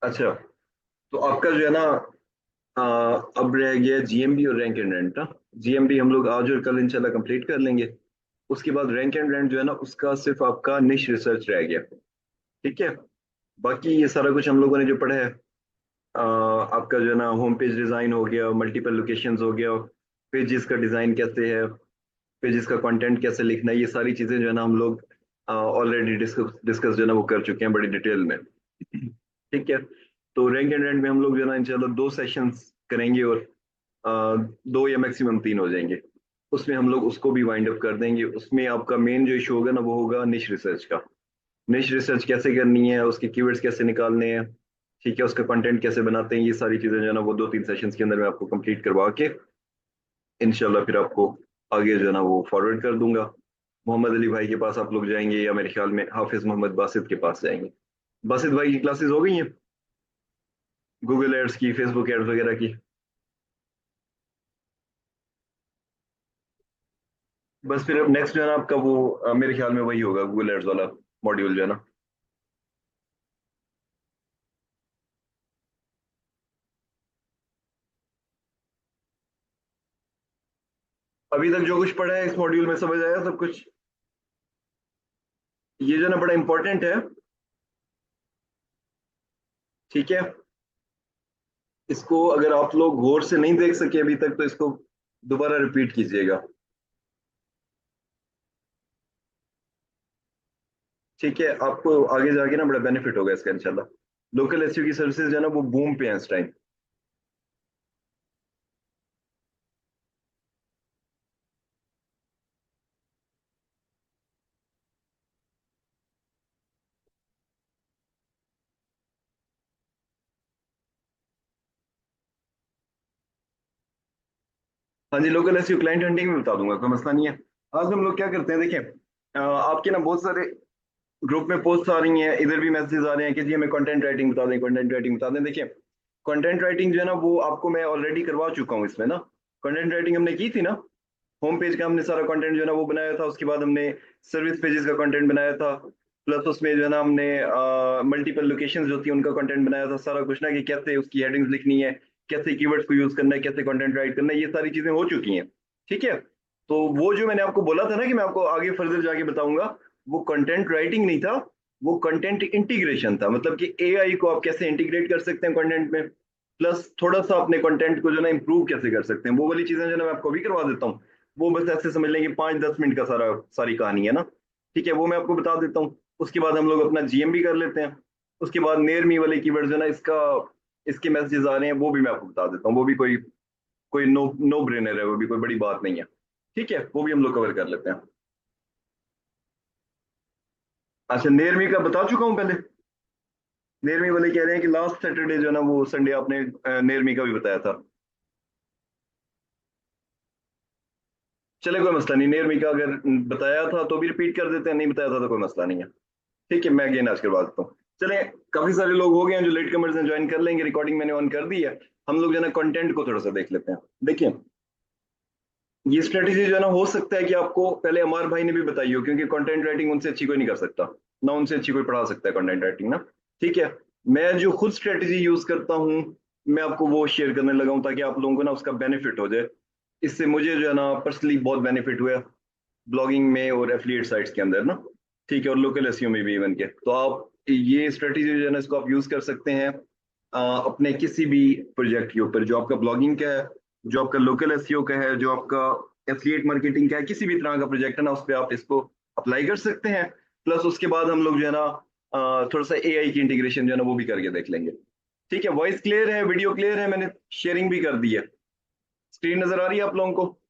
अच्छा, तो आपका जो है ना, अ, अब रह गया जीएमबी और रैंक एंड रेंट ना। जीएमबी हम लोग आज और कल इंशाल्लाह कंप्लीट कर लेंगे। उसके बाद रैंक एंड रेंट जो है ना, उसका सिर्फ आपका निश रिसर्च रह गया। ठीक है। बाकी ये सारा कुछ हम लोगों ने जो पढ़ा है, आपका जो है ना होम पेज डिजाइन हो गया, मल्टीपल लोकेशंस हो गया, पेजेस का डिजाइन कैसे है, पेजेस का कंटेंट कैसे लिखना है, ये सारी चीजें जो है ना हम लोग ऑलरेडी डिस्कस डिस्कस जो है ना वो कर चुके हैं बड़ी डिटेल में। ठीक है। तो रैंक एंड रेंट में हम लोग जो है ना इंशाल्लाह 2 सेशंस करेंगे, और 2 या मैक्सिमम 3 हो जाएंगे। उसमें हम लोग उसको भी वाइंड अप कर देंगे। उसमें आपका मेन जो इशू होगा ना वो होगा निश रिसर्च का। निश रिसर्च कैसे करनी है, उसके कीवर्ड्स कैसे निकालने हैं, ठीक है, उसका कंटेंट कैसे बनाते हैं, ये सारी चीजें जो है ना वो 2-3 सेशंस के अंदर मैं आपको कंप्लीट करवा के इंशाल्लाह फिर आपको आगे जो है ना वो फॉरवर्ड कर दूंगा। मोहम्मद अली भाई के पास आप लोग जाएंगे, या मेरे ख्याल में हाफिज मोहम्मद बासित के पास जाएंगे। बासित भाई की क्लासेस हो गई हैं, गूगल एड्स की, फेसबुक एड्स वगैरह की। बस फिर अब नेक्स्ट जो है ना आपका वो मेरे ख्याल में वही होगा, गूगल एड्स वाला मॉड्यूल जो है ना। अभी तक जो कुछ पढ़ा है इस मॉड्यूल में समझ आया सब कुछ। ये जो है ना बड़ा इंपॉर्टेंट है। ठीक है। इसको अगर आप लोग गौर से नहीं देख सके अभी तक, तो इसको दोबारा रिपीट कीजिएगा। ठीक है, आपको आगे जाके ना बड़ा बेनिफिट होगा इसका इंशाल्लाह। लोकल एसईओ की सर्विसेज जो है ना वो बूम पे हैं इस टाइम। हाँ जी, लोकल एसईओ क्लाइंट हंटिंग में बता दूंगा, कोई मसला नहीं है। आज हम लोग क्या करते हैं, देखिए, आपके ना बहुत सारे ग्रुप में पोस्ट आ रही हैं, इधर भी मैसेज आ रहे हैं कि जी हमें कंटेंट राइटिंग बता दें, कंटेंट राइटिंग बता दें। देखिए, कंटेंट राइटिंग जो है ना वो आपको मैं ऑलरेडी करवा चुका हूँ इसमें ना। कंटेंट राइटिंग हमने की थी ना। होम पेज का हमने सारा कंटेंट जो है ना वो बनाया था। उसके बाद हमने सर्विस पेजेस का कंटेंट बनाया था। प्लस उसमें जो है ना हमने मल्टीपल लोकेशंस जो थी उनका कंटेंट बनाया था, सारा कुछ ना, कि कैसे उसकी हेडिंग्स लिखनी है, कैसे कीवर्ड्स को यूज करना है, कैसे कंटेंट राइट करना है, ये सारी चीजें हो चुकी हैं। ठीक है। तो वो जो मैंने आपको बोला था ना कि मैं आपको आगे फर्दर जाके बताऊंगा, वो कंटेंट राइटिंग नहीं था, वो कंटेंट इंटीग्रेशन था। मतलब कि एआई को आप कैसे इंटीग्रेट कर सकते हैं कंटेंट में, प्लस थोड़ा सा अपने कंटेंट को जो ना इंप्रूव कैसे कर सकते हैं, वो वाली चीजें जो है ना मैं आपको अभी करवा देता हूँ। वो बस ऐसे समझ लेंगे 5-10 मिनट का सारी कहानी है ना। ठीक है, वो मैं आपको बता देता हूँ। उसके बाद हम लोग अपना जीएमबी कर लेते हैं। उसके बाद नेयर मी वाले कीवर्ड जो है ना, इसका इसके मैसेजेस आ रहे हैं, वो भी मैं आपको बता देता हूँ। वो भी कोई कोई नो नो ब्रेनर है, वो भी कोई बड़ी बात नहीं है। ठीक है, वो भी हम लोग कवर कर लेते हैं। अच्छा, नेयर मी का बता चुका हूँ पहले। नेयर मी वाले कह रहे हैं कि लास्ट सैटरडे जो है ना वो संडे आपने नेयर मी का भी बताया था। चले, कोई मसला नहीं, नेयर मी का अगर बताया था तो भी रिपीट कर देते हैं, नहीं बताया था तो कोई मसला नहीं है। ठीक है, मैं अगेन आज करवा देता हूँ। चले, काफी सारे लोग हो गए हैं जो लेट कमर्स हैं, ज्वाइन कर लेंगे, रिकॉर्डिंग मैंने ऑन कर दी है। हम लोग जो है ना कंटेंट को थोड़ा सा देख लेते हैं। देखिए, ये स्ट्रेटेजी जो है ना हो सकता है कि आपको पहले अमार भाई ने भी बताई हो, क्योंकि कंटेंट राइटिंग उनसे अच्छी कोई नहीं कर सकता, ना उनसे अच्छी कोई पढ़ा सकता है कंटेंट राइटिंग ना। ठीक है। मैं जो खुद स्ट्रेटेजी यूज करता हूँ, मैं आपको वो शेयर करने लगा हूँ, ताकि आप लोगों को ना उसका बेनिफिट हो जाए। इससे मुझे जो है ना पर्सनली बहुत बेनिफिट हुआ, ब्लॉगिंग में और एफिलिएट साइट्स के अंदर ना। ठीक है, और लोकल एसईओ में भी इवन के, तो आप ये स्ट्रेटेजी जो है ना इसको आप यूज कर सकते हैं अपने किसी भी प्रोजेक्ट के ऊपर, जो आपका ब्लॉगिंग का है, जो आपका लोकल एसईओ का है, जो आपका एफिलिएट मार्केटिंग का है, किसी भी तरह का प्रोजेक्ट है ना, उस पर आप इसको अप्लाई कर सकते हैं। प्लस उसके बाद हम लोग जो है ना थोड़ा सा एआई की इंटीग्रेशन जो है ना वो भी करके देख लेंगे। ठीक है, वॉइस क्लियर है, वीडियो क्लियर है, मैंने शेयरिंग भी कर दी है। स्क्रीन नजर आ रही है आप लोगों को?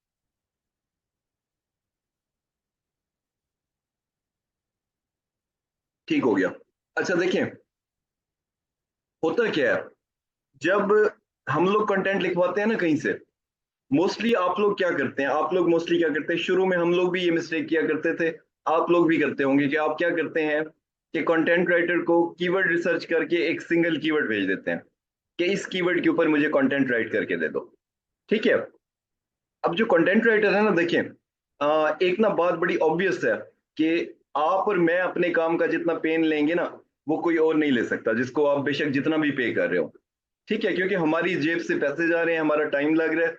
ठीक हो गया। अच्छा, देखें, होता क्या है, जब हम लोग कंटेंट लिखवाते हैं ना कहीं से, मोस्टली आप लोग क्या करते हैं, आप लोग मोस्टली क्या करते हैं, शुरू में हम लोग भी ये मिस्टेक किया करते थे, आप लोग भी करते होंगे, कि आप क्या करते हैं कि कंटेंट राइटर को कीवर्ड रिसर्च करके एक सिंगल कीवर्ड भेज देते हैं कि इस कीवर्ड के ऊपर मुझे कंटेंट राइट करके दे दो। ठीक है। अब जो कंटेंट राइटर है ना, देखिए, एक ना बात बड़ी ऑब्वियस है कि आप और मैं अपने काम का जितना पेन लेंगे ना, वो कोई और नहीं ले सकता, जिसको आप बेशक जितना भी पे कर रहे हो। ठीक है, क्योंकि हमारी जेब से पैसे जा रहे हैं, हमारा टाइम लग रहा है।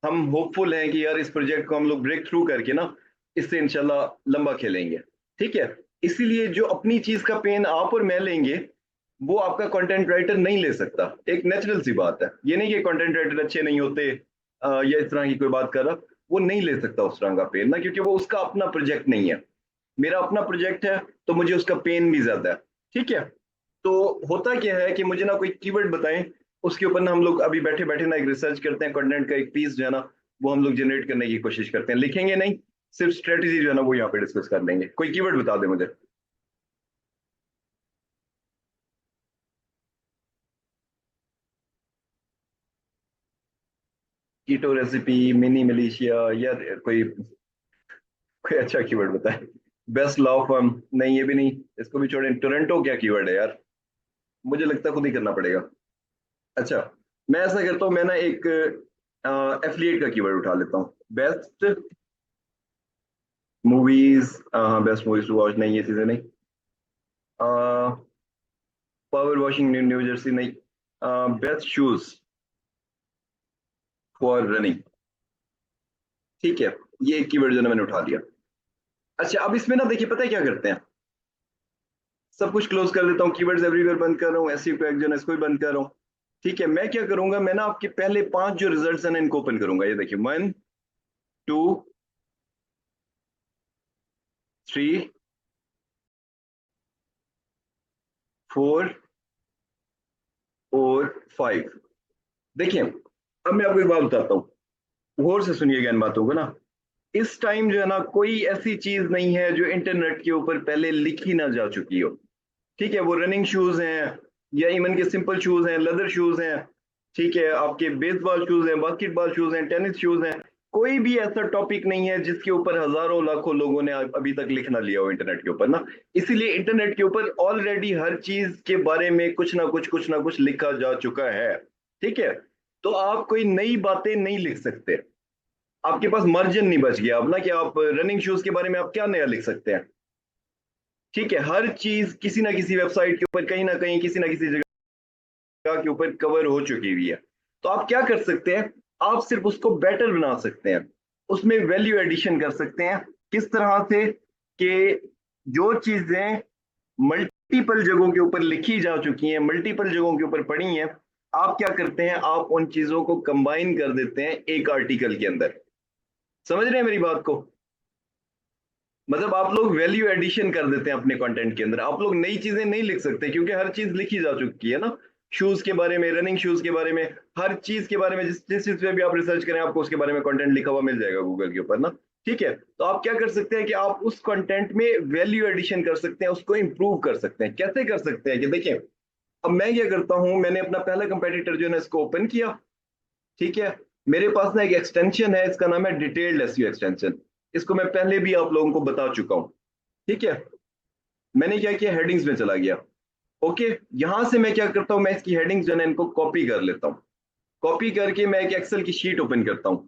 हम होपफुल हैं कि यार इस प्रोजेक्ट को हम लोग ब्रेक थ्रू करके ना इससे इंशाल्लाह लंबा खेलेंगे। ठीक है, इसीलिए जो अपनी चीज का पेन आप और मैं लेंगे वो आपका कंटेंट राइटर नहीं ले सकता। एक नेचुरल सी बात है, ये नहीं कि कंटेंट राइटर अच्छे नहीं होते या इस तरह की कोई बात कर रहा, वो नहीं ले सकता उस तरह का पेन ना, क्योंकि वो उसका अपना प्रोजेक्ट नहीं है। मेरा अपना प्रोजेक्ट है तो मुझे उसका पेन भी ज्यादा है। ठीक है, तो होता क्या है कि मुझे ना कोई कीवर्ड बताएं, उसके ऊपर ना हम लोग अभी बैठे बैठे ना एक रिसर्च करते हैं, कंटेंट का एक पीस जो है ना वो हम लोग जनरेट करने की कोशिश करते हैं। लिखेंगे नहीं, सिर्फ स्ट्रेटेजी जो है ना वो यहाँ पे डिस्कस कर लेंगे। कोई कीवर्ड बता दे मुझे। कीटो रेसिपी, मिनी मलेशिया, या कोई कोई अच्छा कीवर्ड बताए। बेस्ट लॉ फर्म, नहीं ये भी नहीं, इसको भी छोड़ें। टोरंटो क्या कीवर्ड है यार, मुझे लगता है खुद ही करना पड़ेगा। अच्छा, मैं ऐसा करता हूँ, मैं ना एक एफिलिएट का कीवर्ड उठा लेता हूँ। बेस्ट मूवीज, हाँ बेस्ट मूवीज टू वॉच, नहीं ये चीजें नहीं। पावर वॉशिंग न्यू जर्सी, नहीं। बेस्ट शूज फॉर रनिंग, ठीक है, ये एक कीवर्ड जो है ना मैंने उठा लिया। अच्छा, अब इसमें ना देखिए पता है क्या करते हैं, सब कुछ क्लोज कर देता हूँ, कीवर्ड्स एवरीवेयर बंद कर रहा हूँ, एसईओ को एक्जन इसको भी बंद कर रहा हूँ। ठीक है, मैं क्या करूंगा, मैं ना आपके पहले 5 जो रिजल्ट्स हैं ना इनको ओपन करूंगा। ये देखिए, 1 2 3 4 और 5। देखिए, अब मैं आपको एक बात बताता हूँ, गौर से सुनिएगा इन बातों को ना। इस टाइम जो है ना कोई ऐसी चीज नहीं है जो इंटरनेट के ऊपर पहले लिखी ना जा चुकी हो। ठीक है, वो रनिंग शूज हैं या इवन के सिंपल शूज हैं, लेदर शूज हैं, ठीक है, आपके बेसबॉल शूज हैं, बास्केटबॉल शूज हैं, टेनिस शूज हैं। कोई भी ऐसा टॉपिक नहीं है जिसके ऊपर हजारों लाखों लोगों ने अभी तक लिखना लिया हो इंटरनेट के ऊपर ना। इसीलिए इंटरनेट के ऊपर ऑलरेडी हर चीज के बारे में कुछ ना कुछ लिखा जा चुका है। ठीक है, तो आप कोई नई बातें नहीं लिख सकते। आपके पास मार्जिन नहीं बच गया अब ना कि आप रनिंग शूज के बारे में आप क्या नया लिख सकते हैं। ठीक है, हर चीज किसी ना किसी वेबसाइट के ऊपर कहीं ना कहीं किसी ना किसी जगह के ऊपर कवर हो चुकी हुई है। तो आप क्या कर सकते हैं, आप सिर्फ उसको बेटर बना सकते हैं, उसमें वैल्यू एडिशन कर सकते हैं। किस तरह से कि जो चीजें मल्टीपल जगहों के ऊपर लिखी जा चुकी हैं, मल्टीपल जगहों के ऊपर पढ़ी हैं, आप क्या करते हैं, आप उन चीजों को कंबाइन कर देते हैं एक आर्टिकल के अंदर। समझ रहे हैं मेरी बात को? मतलब आप लोग वैल्यू एडिशन कर देते हैं अपने कंटेंट के अंदर। आप लोग नई चीजें नहीं लिख सकते क्योंकि हर चीज लिखी जा चुकी है ना। शूज के बारे में, रनिंग शूज के बारे में, हर चीज के बारे में, जिस जिस चीज पे भी आप रिसर्च करें आपको उसके बारे में कंटेंट लिखा हुआ मिल जाएगा गूगल के ऊपर ना। ठीक है, तो आप क्या कर सकते हैं कि आप उस कंटेंट में वैल्यू एडिशन कर सकते हैं, उसको इंप्रूव कर सकते हैं। कैसे कर सकते हैं कि देखिए, अब मैं क्या करता हूं, मैंने अपना पहला कंपेटिटर जो है ना इसको ओपन किया। ठीक है, मेरे पास ना एक एक्सटेंशन है, इसका नाम है डिटेल्ड एसईओ एक्सटेंशन। इसको मैं पहले भी आप लोगों को बता चुका हूं। ठीक है, मैंने क्या किया, हेडिंग्स में चला गया। ओके, यहां से मैं क्या करता हूं, मैं इसकी हेडिंग्स जो है इनको कॉपी कर लेता हूं। कॉपी करके मैं एक एक्सेल की शीट ओपन करता हूं।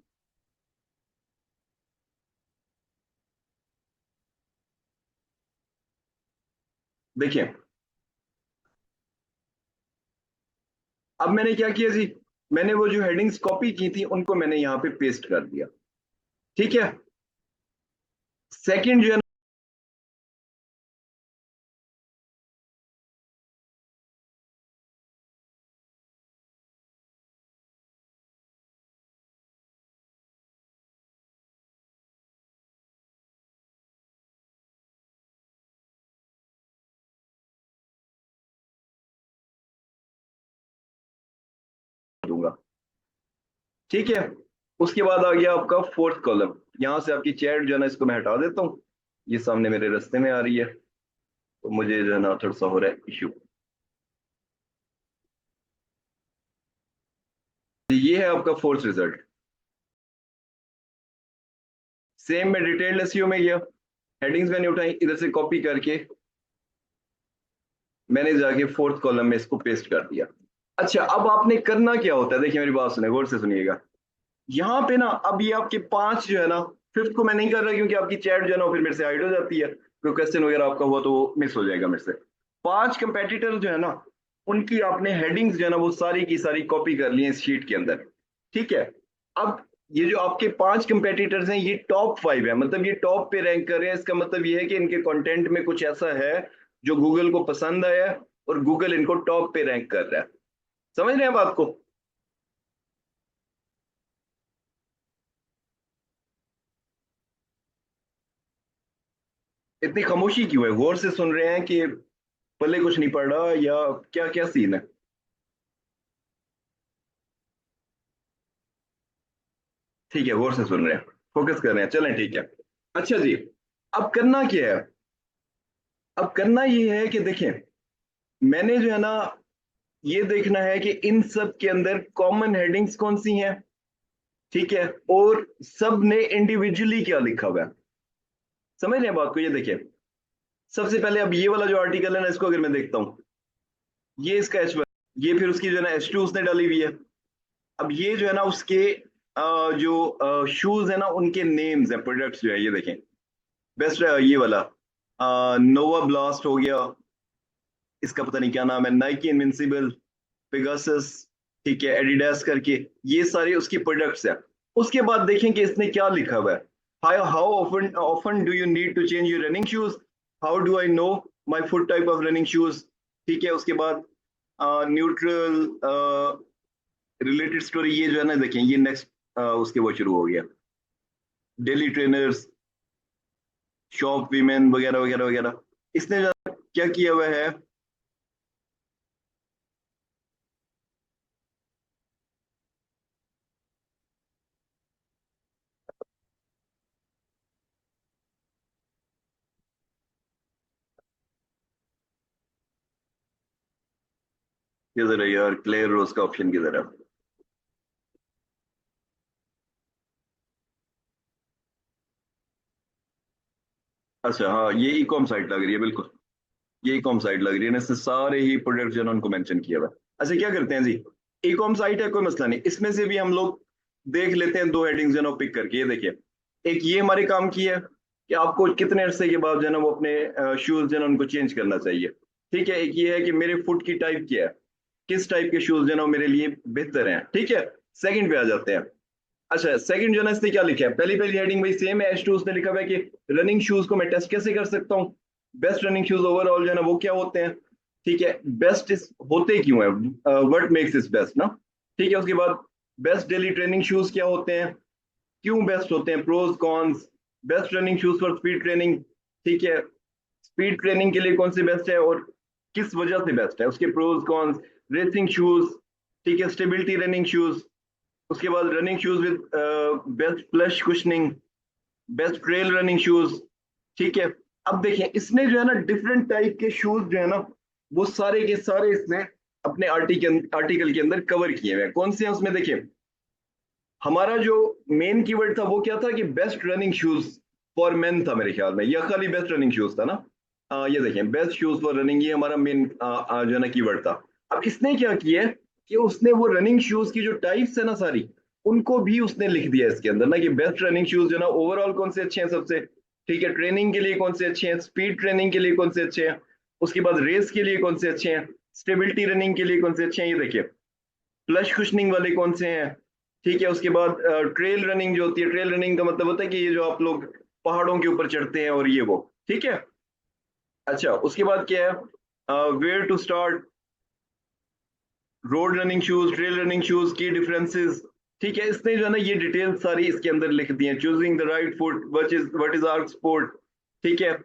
देखिए, अब मैंने क्या किया जी, मैंने वो जो हेडिंग्स कॉपी की थी उनको मैंने यहां पे पेस्ट कर दिया। ठीक है, सेकंड जो है ना दूंगा। ठीक है, उसके बाद आ गया आपका फोर्थ कॉलम। यहां से आपकी चैट जो है ना इसको मैं हटा देता हूँ, ये सामने मेरे रास्ते में आ रही है, तो मुझे जो है ना थोड़ा सा हो रहा है इशू। ये है आपका फोर्थ रिजल्ट। सेम मैं डिटेल्ड एसईओ में गया, हेडिंग्स मैंने उठाई इधर से कॉपी करके मैंने जाके फोर्थ कॉलम में इसको पेस्ट कर दिया। अच्छा, अब आपने करना क्या होता है, देखिए मेरी बात सुने, गौर से सुनिएगा। यहाँ पे ना अब ये आपके 5 जो है ना, फिफ्थ को मैं नहीं कर रहा क्योंकि आपकी चैट जो है ना फिर मेरे से हाइड हो जाती है, कोई क्वेश्चन वगैरह आपका हुआ तो वो मिस हो जाएगा मेरे से। 5 कंपेटिटर जो है ना, उनकी आपने हेडिंग्स जो है ना वो सारी की सारी कॉपी कर ली है इस शीट के अंदर। ठीक है। अब ये जो आपके 5 कंपेटिटर्स हैं ये टॉप 5 है, मतलब ये टॉप पे रैंक कर रहे हैं। इसका मतलब ये है कि इनके कंटेंट में कुछ ऐसा है जो गूगल को पसंद आया है और गूगल इनको टॉप पे रैंक कर रहा है। समझ रहे हैं बात को? इतनी खामोशी क्यों है? गौर से सुन रहे हैं कि पल्ले कुछ नहीं पड़ रहा, या क्या क्या सीन है? ठीक है, गौर से सुन रहे हैं, फोकस कर रहे हैं, चलें ठीक है। अच्छा जी, अब करना क्या है? अब करना ये है कि देखें, मैंने जो है ना ये देखना है कि इन सब के अंदर कॉमन हेडिंग्स कौन सी हैं। ठीक है। और सब ने इंडिविजुअली क्या लिखा हुआ है। समझ रहे हैं बात को? ये देखिए, सबसे पहले अब ये वाला जो आर्टिकल है ना, इसको अगर मैं देखता हूं, ये इसका H1, ये फिर उसकी जो है ना H2 उसने डाली हुई है। अब ये जो है ना उसके जो शूज है ना उनके नेम्स हैं, प्रोडक्ट्स जो है ये देखें। बेस्ट ये वाला नोवा ब्लास्ट हो गया, इसका पता नहीं क्या नाम है, नाइकी इनविंसिबल, पेगासस, ठीक है, एडिडास करके, ये सारे उसकी प्रोडक्ट्स हैं। उसके बाद देखें कि इसने क्या लिखा हुआ है। How often often do you need to change your running shoes, how do I know my foot type of running shoes. ठीक है। उसके बाद न्यूट्रल रिलेटेड स्टोरी, ये जो है ना देखें, ये नेक्स्ट उसके वो शुरू हो गया, डेली ट्रेनर्स, शॉप वीमेन वगैरह वगैरह वगैरह। इसने जो है क्या किया हुआ है, किधर है यार क्लेयर रोज का ऑप्शन, किधर है? अच्छा हाँ, ये ई कॉम साइट लग रही है बिल्कुल, ये ई कॉम साइट लग रही है ना, इससे सारे ही प्रोडक्ट जो है ना उनको मेंशन किया हुआ है। अच्छा क्या करते हैं जी, ई कॉम साइट है, कोई मसला नहीं, इसमें से भी हम लोग देख लेते हैं दो हेडिंग्स जो है ना पिक करके। ये देखिए, एक ये हमारे काम की है कि आपको कितने अरसे के बाद जो है ना वो अपने शूज जो है ना उनको चेंज करना चाहिए। ठीक है। एक ये है कि मेरे फुट की टाइप क्या है, किस टाइप के शूज जो है ना वो मेरे लिए बेहतर हैं। ठीक है। सेकंड पे आ जाते हैं। अच्छा, सेकंड जो है ना इसने क्या लिखा है, पहली पहली हेडिंग भाई सेम है, H2 उसने लिखा हुआ है कि रनिंग शूज को मैं टेस्ट कैसे कर सकता हूँ, बेस्ट रनिंग शूज ओवरऑल जो है ना वो क्या होते हैं। ठीक है। बेस्ट इस होते क्यों है, व्हाट मेक्स इस बेस्ट ना। ठीक है। उसके बाद बेस्ट डेली ट्रेनिंग शूज क्या होते हैं, क्यों बेस्ट होते हैं, pros cons, best running shoes for speed training. ठीक है। स्पीड ट्रेनिंग के लिए कौन से बेस्ट है और किस वजह से बेस्ट है, उसके प्रोज कॉन्स, रेसिंग शूज, ठीक है, स्टेबिलिटी रनिंग शूज। उसके बाद running shoes with best flush cushioning, best trail running shoes. ठीक है। अब देखें, इसने जो है ना डिफरेंट टाइप के शूज जो है ना वो सारे के सारे इसने अपने आर्टिकल के अंदर कवर किए हुए हैं। कौन से हैं उसमें देखिए, हमारा जो मेन कीवर्ड था वो क्या था कि best running shoes for main था मेरे ख्याल में, या खाली बेस्ट रनिंग शूज था ना। ये देखें, बेस्ट शूज फॉर रनिंग, ये हमारा मेन जो है ना कीवर्ड था। अब इसने क्या किया है कि उसने वो रनिंग शूज की जो टाइप्स है ना सारी, उनको भी उसने लिख दिया इसके अंदर ना, कि बेस्ट रनिंग शूज जो है ना ओवरऑल कौन से अच्छे हैं सबसे। ठीक है। ट्रेनिंग के लिए कौन से अच्छे हैं, स्पीड ट्रेनिंग के लिए कौन से अच्छे हैं, उसके बाद रेस के लिए कौन से अच्छे हैं, स्टेबिलिटी रनिंग के लिए कौन से अच्छे हैं। ये देखिए, फ्लश कुशनिंग वाले कौन से हैं। ठीक है। उसके बाद ट्रेल रनिंग जो होती है, ट्रेल रनिंग का मतलब होता है कि ये जो आप लोग पहाड़ों के ऊपर चढ़ते हैं और ये वो। ठीक है। अच्छा, उसके बाद क्या है, where to start, road running shoes, trail running shoes की डिफरेंसेस। ठीक है। इसने जो है ना ये डिटेल सारी इसके अंदर लिख दी है, choosing the right foot, what is arc sport. ठीक है।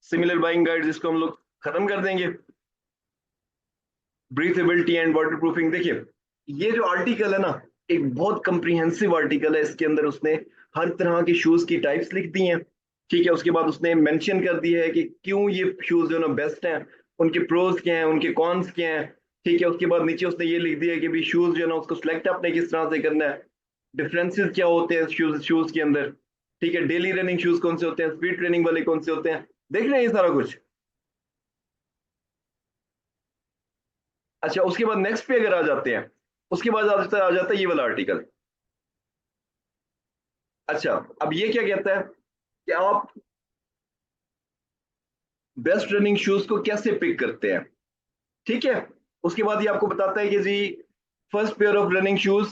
सिमिलर बाइंग गाइड जिसको हम लोग खत्म कर देंगे, ब्रीथेबिलिटी एंड वाटर प्रूफिंग। देखिए, ये जो आर्टिकल है ना एक बहुत कंप्रीहेंसिव आर्टिकल है, इसके अंदर उसने हर तरह के शूज की टाइप्स लिख दी हैं। ठीक है। उसके बाद उसने मेंशन कर दिया है कि क्यों ये शूज जो है ना बेस्ट हैं, उनके प्रोज क्या हैं, उनके कॉन्स क्या हैं। ठीक है। उसके बाद नीचे उसने ये लिख दिया है कि भी शूज जो है ना उसको सिलेक्ट आपने किस तरह से करना है, डिफरेंसेस क्या होते हैं शूज के अंदर। ठीक है। डेली रनिंग शूज कौन से होते हैं, स्पीड ट्रेनिंग वाले कौन से होते हैं, देख रहे हैं ये सारा कुछ। अच्छा, उसके बाद नेक्स्ट पे अगर आ जाते हैं, उसके बाद आ जाता है ये वाला आर्टिकल। अच्छा, अब ये क्या कहता है कि आप बेस्ट रनिंग शूज को कैसे पिक करते हैं, ठीक है। उसके बाद ये आपको बताता है कि जी first pair of running shoes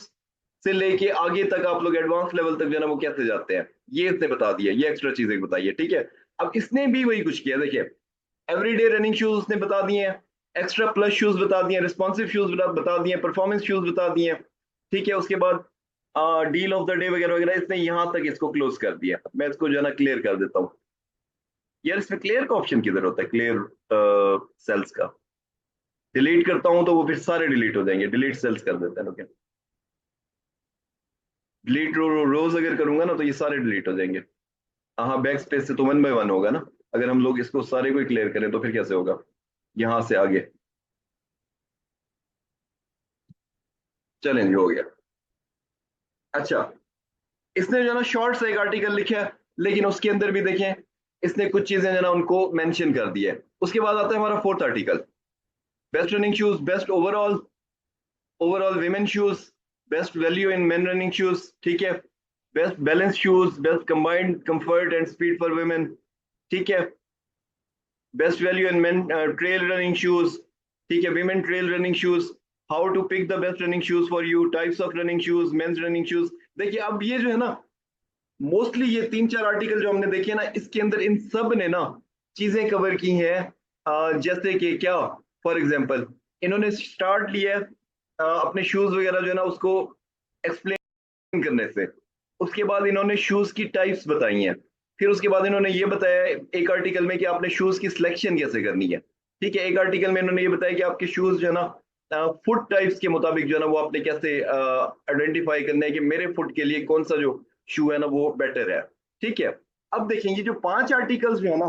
से लेके आगे तक आप लोग एडवांस लेवल तक जो है ना वो कैसे जाते हैं, ये इसने बता दिया, ये एक्स्ट्रा चीजें बताई है, ठीक है। अब इसने भी वही कुछ किया, देखिए एवरीडे रनिंग शूज उसने बता दिए हैं, एक्स्ट्रा प्लस शूज बता दिए, रिस्पॉन्सिव शूज बता दिए, परफॉर्मेंस शूज बता दिए, ठीक है। उसके बाद डील ऑफ द डे वगैरह वगैरह, इसने यहां तक इसको क्लोज कर दिया। मैं इसको जो है ना क्लियर कर देता हूँ। यार इसमें क्लियर का ऑप्शन किधर होता है, क्लियर सेल्स का? डिलीट करता हूं तो वो फिर सारे डिलीट हो जाएंगे, डिलीट सेल्स कर देते हैं, ओके। डिलीट रोज अगर करूंगा ना तो ये सारे डिलीट हो जाएंगे। हाँ, बैक स्पेस से तो 1 बाय 1 होगा ना। अगर हम लोग इसको सारे को क्लियर करें तो फिर कैसे होगा, यहां से आगे। चलेंगे, हो गया। अच्छा, इसने जो है ना शॉर्ट से एक आर्टिकल लिखा है, लेकिन उसके अंदर भी देखें इसने कुछ चीजें जो है ना उनको मेंशन कर दी है। उसके बाद आता है हमारा fourth article, best running shoes, best overall, overall women shoes, best value in men running shoes, ठीक है। Best balance shoes, best combined comfort and speed for women, ठीक है। Best value in men trail running shoes, ठीक है, women trail running shoes, how to pick the best running shoes for you, types of running shoes, men's running shoes. देखिए अब ये जो है ना मोस्टली ये 3-4 आर्टिकल जो हमने देखे ना, इसके अंदर इन सब ने ना चीजें कवर की हैं। जैसे कि क्या, फॉर एग्जांपल इन्होंने स्टार्ट लिया है अपने शूज वगैरह जो है ना उसको एक्सप्लेन करने से। उसके बाद इन्होंने शूज की टाइप्स बताई हैं। फिर उसके बाद इन्होंने ये बताया एक आर्टिकल में कि आपने शूज की सिलेक्शन कैसे करनी है, ठीक है। एक आर्टिकल में इन्होंने ये बताया कि आपके शूज जो है ना फुट टाइप्स के मुताबिक जो है ना वो आपने कैसे आइडेंटिफाई करना है कि मेरे फुट के लिए कौन सा जो शू है ना वो बेटर है, ठीक है। अब देखेंगे जो 5 आर्टिकल्स जो है ना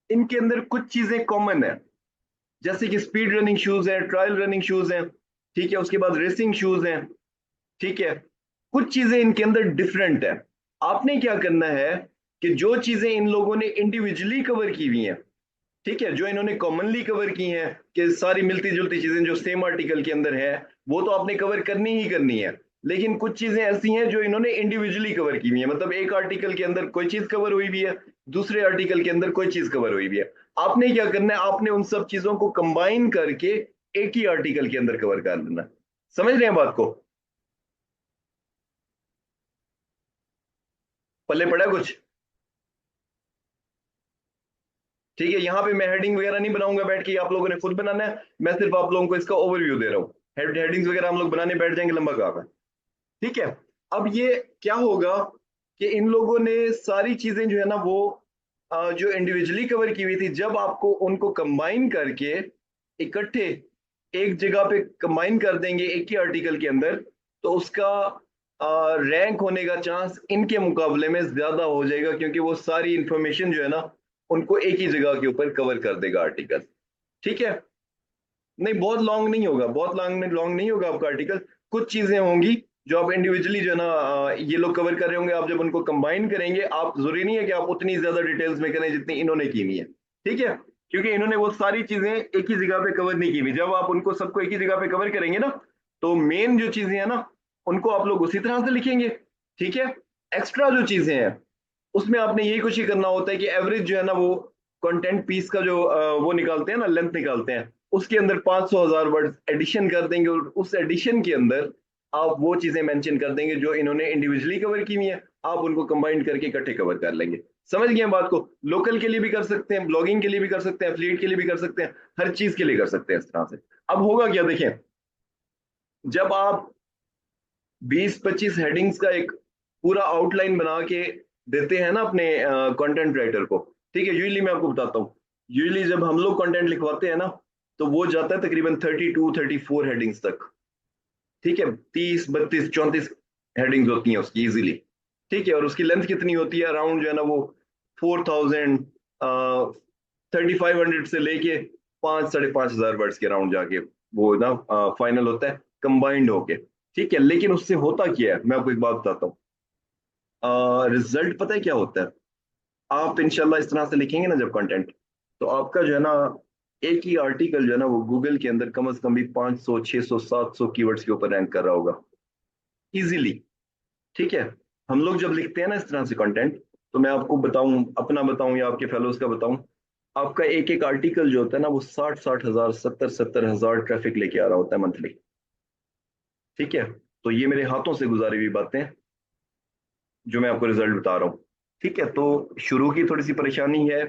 इनके अंदर कुछ चीजें कॉमन है, जैसे कि स्पीड रनिंग शूज है, ट्रायल रनिंग शूज हैं, ठीक है। उसके बाद रेसिंग शूज हैं, ठीक है। कुछ चीजें इनके अंदर डिफरेंट है। आपने क्या करना है कि जो चीजें इन लोगों ने इंडिविजुअली कवर की हुई हैं, ठीक है, जो इन्होंने कॉमनली कवर की हैं कि सारी मिलती जुलती चीजें जो सेम आर्टिकल के अंदर है वो तो आपने कवर करनी ही करनी है। लेकिन कुछ चीजें ऐसी हैं जो इन्होंने इंडिविजुअली कवर की हुई है, मतलब एक आर्टिकल के अंदर कोई चीज कवर हुई भी है, दूसरे आर्टिकल के अंदर कोई चीज कवर हुई भी है। आपने क्या करना है, आपने उन सब चीजों को कंबाइन करके एक ही आर्टिकल के अंदर कवर कर लेना। समझ रहे हैं बात को? पल्ले पड़ा कुछ? ठीक है, यहाँ पे मैं हेडिंग वगैरह नहीं बनाऊंगा बैठ के, आप लोगों ने खुद बनाना है। मैं सिर्फ आप लोगों को इसका ओवरव्यू दे रहा हूँ। हेडिंग्स वगैरह हम लोग बनाने बैठ जाएंगे, लंबा काम है, ठीक है। अब ये क्या होगा कि इन लोगों ने सारी चीजें जो है ना वो जो इंडिविजुअली कवर की हुई थी, जब आपको उनको कंबाइन करके इकट्ठे एक जगह पे कंबाइन कर देंगे एक ही आर्टिकल के अंदर, तो उसका रैंक होने का चांस इनके मुकाबले में ज्यादा हो जाएगा, क्योंकि वो सारी इंफॉर्मेशन जो है ना उनको एक ही जगह के ऊपर कवर कर देगा आर्टिकल, ठीक है। नहीं बहुत लॉन्ग नहीं होगा, बहुत लॉन्ग लॉन्ग नहीं होगा आपका आर्टिकल। कुछ चीजें होंगी जो आप इंडिविजुअली जो है ना ये लोग कवर कर रहे होंगे, आप जब उनको कंबाइन करेंगे, आप जरूरी नहीं है कि आप उतनी ज्यादा डिटेल्स में करें जितनी इन्होंने की हुई है, ठीक है। क्योंकि इन्होंने वो सारी चीजें एक ही जगह पे कवर नहीं की हुई। जब आप उनको सबको एक ही जगह पे कवर करेंगे ना, तो मेन जो चीजें हैं ना उनको आप लोग उसी तरह से लिखेंगे, ठीक है। एक्स्ट्रा जो चीजें हैं उसमें आपने यही कुछ ही करना होता है कि एवरेज जो है ना वो कंटेंट पीस का जो वो निकालते हैं ना, लेंथ निकालते हैं, उसके अंदर 500,000 वर्ड एडिशन कर देंगे, और उस एडिशन के अंदर आप वो चीजें मेंशन कर देंगे जो इन्होंने इंडिविजुअली कवर की हुई है, आप उनको कंबाइन करके इकट्ठे कवर कर लेंगे। समझ गए बात को? लोकल के लिए भी कर सकते हैं, ब्लॉगिंग के लिए भी कर सकते हैं, एफिलिएट के लिए भी कर सकते हैं, हर चीज के लिए कर सकते हैं इस तरह से। अब होगा क्या देखें, जब आप 20-25 हेडिंग्स का एक पूरा आउटलाइन बना के देते हैं ना अपने कंटेंट राइटर को, ठीक है। यूजली मैं आपको बताता हूँ, यूजली जब हम लोग कंटेंट लिखवाते हैं ना तो वो जाता है तकरीबन 32-34 हेडिंग्स तक, ठीक है। 30-32-34 हेडिंग्स होती हैं उसकी इजीली, ठीक है। और उसकी लेंथ कितनी होती है, अराउंड जो है ना वो 4000 3500 से लेके 5-5,500 वर्ड्स के अराउंड जाके वो ना फाइनल होता है कंबाइंड होके, ठीक है। लेकिन उससे होता क्या है, मैं आपको एक बात बताता हूँ। रिजल्ट पता है क्या होता है? आप इंशाल्लाह इस तरह से लिखेंगे ना जब कंटेंट, तो आपका जो है ना एक ही आर्टिकल जो है ना वो गूगल के अंदर कम से कम भी 500 600 700 कीवर्ड्स के ऊपर रैंक कर रहा होगा इजीली, ठीक है। हम लोग जब लिखते हैं ना इस तरह से कंटेंट, तो मैं आपको बताऊं, अपना बताऊं या आपके फेलोज का बताऊं, आपका एक एक आर्टिकल जो होता है ना वो 60,000 70,000 ट्रैफिक लेके आ रहा होता है मंथली। ठीक है, तो ये मेरे हाथों से गुजारी हुई बातें हैं जो मैं आपको रिजल्ट बता रहा हूँ। ठीक है, तो शुरू की थोड़ी सी परेशानी है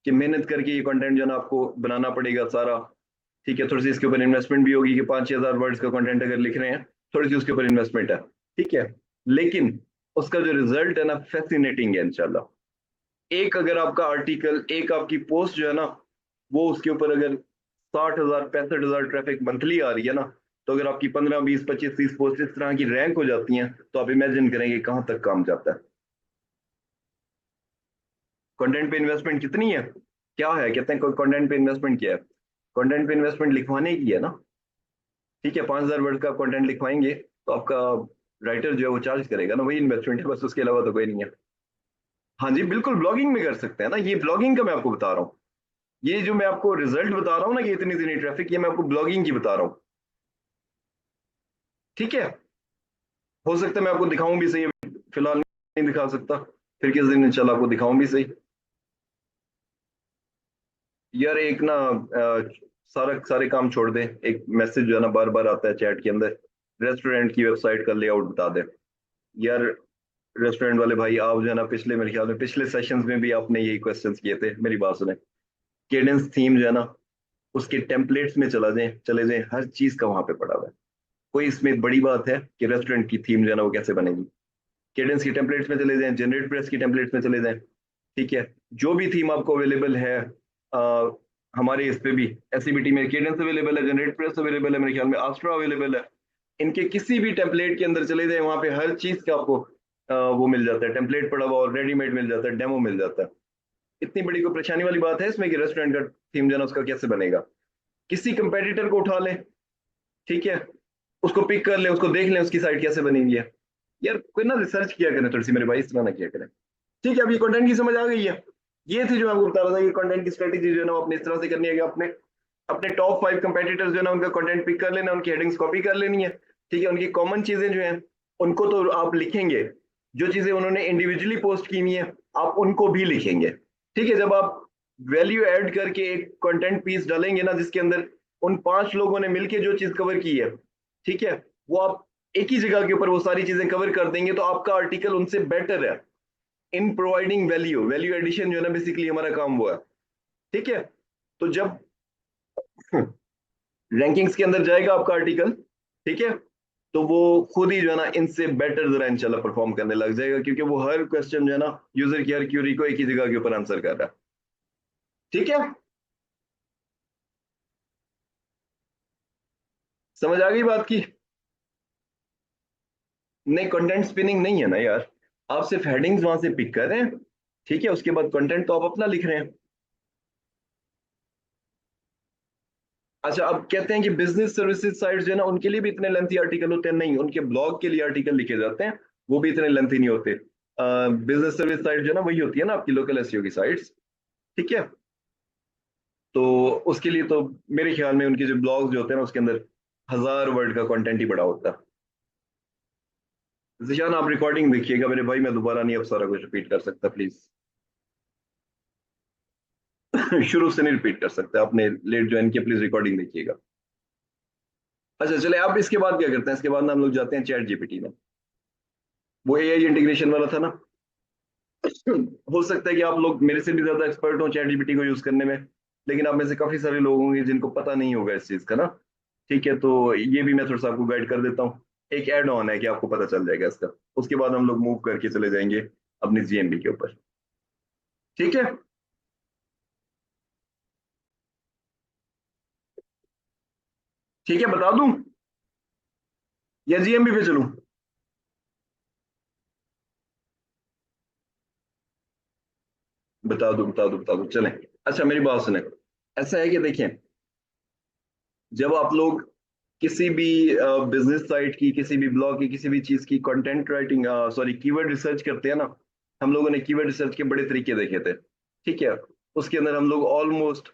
कि मेहनत करके ये कंटेंट जो है ना आपको बनाना पड़ेगा सारा। ठीक है, थोड़ी सी इसके ऊपर इन्वेस्टमेंट भी होगी कि 5-6 हज़ार वर्ड्स का कंटेंट अगर लिख रहे हैं, थोड़ी सी उसके ऊपर इन्वेस्टमेंट है। ठीक है, लेकिन उसका जो रिजल्ट है ना फैसिनेटिंग है इंशाल्लाह। एक अगर आपका आर्टिकल, एक आपकी पोस्ट जो है ना, वो उसके ऊपर अगर 60,000 65,000 ट्रैफिक मंथली आ रही है ना, तो अगर आपकी 15 20 25 30 पोस्ट इस तरह की रैंक हो जाती हैं, तो आप इमेजिन करेंगे कहां तक काम जाता है। कंटेंट पे इन्वेस्टमेंट कितनी है, क्या है, कहते हैं कंटेंट पे इन्वेस्टमेंट क्या है। कंटेंट पे इन्वेस्टमेंट लिखवाने की है ना। ठीक है, 5,000 वर्ड का कंटेंट लिखवाएंगे तो आपका राइटर जो है वो चार्ज करेगा ना, वही इन्वेस्टमेंट है बस, उसके अलावा तो कोई नहीं है। हाँ जी बिल्कुल, ब्लॉगिंग में कर सकते हैं ना, ये ब्लॉगिंग का मैं आपको बता रहा हूँ। ये जो मैं आपको रिजल्ट बता रहा हूँ ना कि इतनी इतनी ट्रैफिक, ये मैं आपको ब्लॉगिंग की बता रहा हूँ। ठीक है, हो सकता है मैं आपको दिखाऊं भी सही, फिलहाल नहीं दिखा सकता, फिर किस दिन इंशाल्लाह आपको दिखाऊं भी सही। यार एक ना सारा सारे काम छोड़ दें, एक मैसेज जो है ना बार बार आता है चैट के अंदर, रेस्टोरेंट की वेबसाइट का लेआउट बता दें। यार रेस्टोरेंट वाले भाई, आप जो है ना पिछले, मेरे ख्याल में पिछले सेशंस में भी आपने यही क्वेश्चंस किए थे, मेरी बात सुने। केडेंस थीम जो है ना, उसके टेम्पलेट्स में चले जाएं, हर चीज का वहां पे पड़ा हुआ है। कोई इसमें बड़ी बात है कि रेस्टोरेंट की थीम जो है ना वो कैसे बनेगी। केडेंस की टेम्पलेट्स में चले जाएं, जनरेट प्रेस की टेम्पलेट्स में चले जाएं। ठीक है, जो भी थीम आपको अवेलेबल है, आ, हमारे इस पे भी एससीबीटी में केडेंस अवेलेबल है, जनरेट प्रेस अवेलेबल है, मेरे ख्याल में आस्ट्रा अवेलेबल है। इनके किसी भी टेम्पलेट के अंदर चले जाए, वहां पे हर चीज का आपको वो मिल जाता है, टेम्पलेट पड़ा हुआ और रेडीमेड मिल जाता है, डेमो मिल जाता है। इतनी बड़ी कोई परेशानी वाली बात है इसमें कि रेस्टोरेंट का थीम जो है ना उसका कैसे बनेगा। किसी कंपेटिटर को उठा लें, ठीक है, उसको पिक कर लें, उसको देख लें उसकी साइट कैसे बनी हुई है। यार कोई ना रिसर्च किया करें थोड़ी सी, मेरे भाई इस तरह ना किया करें। ठीक है, अब ये कंटेंट की समझ आ गई है। ये थी जो मैं आपको बता रहा था कि कंटेंट की स्ट्रेटेजी जो है ना वो अपने इस तरह से करनी है कि अपने अपने टॉप 5 कंपेटिटर्स जो है ना उनका कंटेंट पिक कर लेना, उनकी हेडिंग्स कॉपी कर लेनी है। ठीक है, उनकी कॉमन चीजें जो हैं उनको तो आप लिखेंगे, जो चीजें उन्होंने इंडिविजुअली पोस्ट की हुई है आप उनको भी लिखेंगे। ठीक है, जब आप वैल्यू ऐड करके एक कंटेंट पीस डालेंगे ना जिसके अंदर उन 5 लोगों ने मिलकर जो चीज कवर की है, ठीक है, वो आप एक ही जगह के ऊपर वो सारी चीजें कवर कर देंगे, तो आपका आर्टिकल उनसे बेटर है in providing value. Value addition जो है ना बेसिकली हमारा काम हुआ है। ठीक है, तो जब रैंकिंग्स के अंदर जाएगा आपका आर्टिकल, ठीक है, तो वो खुद ही जो है ना इनसे बेटर जरा इंशाल्लाह परफॉर्म करने लग जाएगा, क्योंकि वो हर क्वेश्चन जो है ना यूजर की हर क्यूरी को एक ही जगह के ऊपर आंसर कर रहा है। ठीक है, समझ आ गई बात की। नहीं, कंटेंट स्पिनिंग नहीं है ना यार, आप सिर्फ हेडिंग्स वहां से पिक कर रहे हैं। ठीक है, उसके बाद कंटेंट तो आप अपना लिख रहे हैं। अच्छा, अब कहते हैं कि बिजनेस सर्विसेज साइट्स जो है ना उनके लिए भी इतने लेंथी आर्टिकल होते हैं, नहीं, उनके ब्लॉग के लिए आर्टिकल लिखे जाते हैं, वो भी इतने लेंथी नहीं होते। बिजनेस सर्विस साइट जो है ना वही होती है ना आपकी लोकल एसईओ की साइट्स। ठीक है, तो उसके लिए तो मेरे ख्याल में उनके जो ब्लॉग्स जो होते हैं ना उसके अंदर 1,000 वर्ड का कंटेंट ही बड़ा होता है। जिशान आप रिकॉर्डिंग देखिएगा मेरे भाई, मैं दोबारा नहीं अब सारा कुछ रिपीट कर सकता, प्लीज। शुरू से नहीं रिपीट कर सकते, आपने लेट ज्वाइन किया, प्लीज रिकॉर्डिंग देखिएगा। अच्छा चले, आप इसके बाद क्या करते हैं, इसके बाद ना हम लोग जाते हैं चैट जीपीटी में। वो एआई इंटीग्रेशन वाला था ना। हो सकता है कि आप लोग मेरे से भी ज्यादा एक्सपर्ट हो चैट जीपीटी को यूज करने में, लेकिन आप में से काफी सारे लोग होंगे जिनको पता नहीं होगा इस चीज का ना। ठीक है, तो ये भी मैं थोड़ा सा आपको गाइड कर देता हूँ। एक एड ऑन है कि आपको पता चल जाएगा इसका। उसके बाद हम लोग मूव करके चले जाएंगे अपनी जीएमबी के ऊपर। ठीक है, ठीक है, बता दूं या जीएमबी पे चलूं। बता दूं चलें। अच्छा मेरी बात सुने, ऐसा है कि देखिए, जब आप लोग किसी भी बिजनेस साइट की, किसी भी ब्लॉग की, किसी भी चीज की content writing, sorry keyword research करते हैं ना, हम लोगों ने कीवर्ड रिसर्च के बड़े तरीके देखे थे। ठीक है, उसके अंदर हम लोग ऑलमोस्ट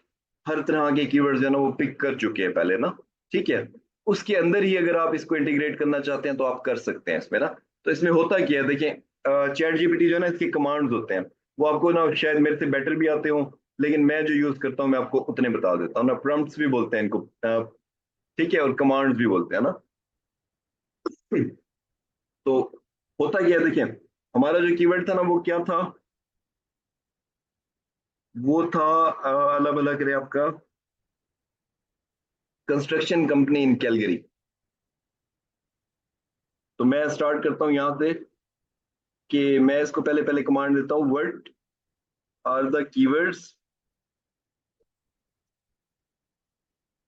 हर तरह के कीवर्ड्स जो है ना वो पिक कर चुके हैं पहले ना। ठीक है, उसके अंदर ही अगर आप इसको इंटीग्रेट करना चाहते हैं तो आप कर सकते हैं इसमें ना। तो इसमें होता क्या है, देखिए चैट जीपीटी जो है ना इसके कमांड्स होते हैं, वो आपको ना शायद मेरे से बेटर भी आते हो, लेकिन मैं जो यूज करता हूँ मैं आपको उतने बता देता हूँ ना। प्रॉम्प्ट्स भी बोलते हैं इनको, ठीक है, और कमांड्स भी बोलते हैं ना। तो होता क्या है, देखिए हमारा जो कीवर्ड था ना वो क्या था, वो था अलग अलग करे आपका, कंस्ट्रक्शन कंपनी इन कैलगरी। तो मैं स्टार्ट करता हूँ यहाँ से कि मैं इसको पहले पहले कमांड देता हूँ, what are the keywords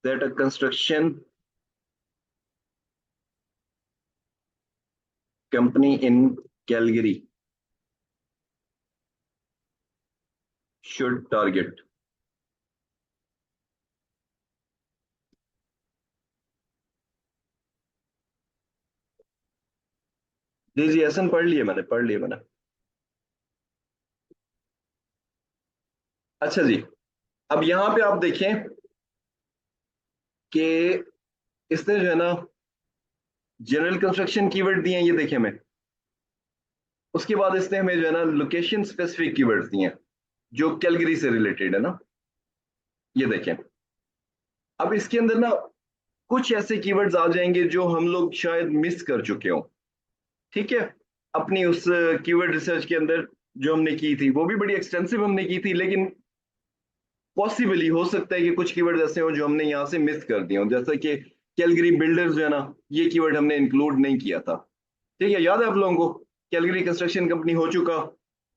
that a construction company in Calgary should target. जी जी, ऐसा पढ़ लिए मैंने, पढ़ लिए मैंने। अच्छा जी, अब यहाँ पे आप देखें कि इसने जो है ना जनरल कंस्ट्रक्शन कीवर्ड दिए हैं, ये देखें हमें। उसके बाद इसने हमें जो है ना लोकेशन स्पेसिफिक कीवर्ड्स दिए हैं जो कैलगरी से रिलेटेड है ना, ये देखें। अब इसके अंदर ना कुछ ऐसे कीवर्ड्स आ जाएंगे जो हम लोग शायद मिस कर चुके हो, ठीक है। अपनी उस कीवर्ड रिसर्च के अंदर जो हमने की थी वो भी बड़ी एक्सटेंसिव हमने की थी, लेकिन पॉसिबली हो सकता है कि कुछ कीवर्ड ऐसे हो जो हमने यहाँ से मिस कर दिए हो, जैसा कि कैलगरी बिल्डर्स जो है ना, ये कीवर्ड हमने इंक्लूड नहीं किया था। ठीक है, याद है आप लोगों को, कैलगरी कंस्ट्रक्शन कंपनी हो चुका,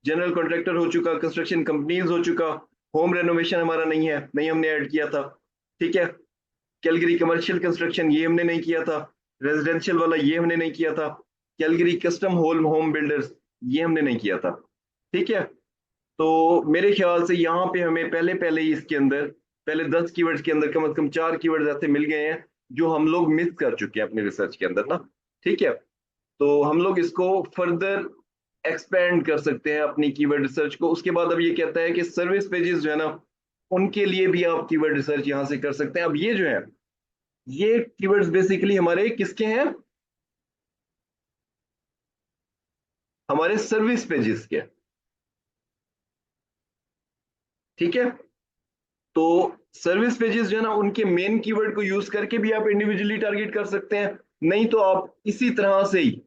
जनरल कॉन्ट्रैक्टर हो चुका, कंस्ट्रक्शन कंपनीज हो चुका, होम रेनोवेशन हमारा नहीं है, नहीं हमने ऐड किया था। ठीक है, कैलगरी कमर्शियल कंस्ट्रक्शन ये हमने नहीं किया था, रेजिडेंशियल वाला ये हमने नहीं किया था, Calgary custom home home builders ये हमने नहीं किया था। ठीक है, तो मेरे ख्याल से यहाँ पे हमें पहले पहले ही इसके अंदर पहले 10 कीवर्ड्स के अंदर कम से कम 4 कीवर्ड्स ऐसे मिल गए हैं जो हम लोग मिस कर चुके हैं अपनी रिसर्च के अंदर ना। ठीक है, तो हम लोग इसको फर्दर एक्सपेंड कर सकते हैं अपनी कीवर्ड रिसर्च को। उसके बाद अब ये कहता है कि सर्विस पेजेस जो है ना, उनके लिए भी आप कीवर्ड रिसर्च यहाँ से कर सकते हैं। अब ये जो है, ये कीवर्ड्स बेसिकली हमारे किसके हैं, हमारे सर्विस पेजेस के। ठीक है, तो सर्विस पेजेस जो है ना उनके मेन कीवर्ड को यूज करके भी आप इंडिविजुअली टारगेट कर सकते हैं, नहीं तो आप इसी तरह से ही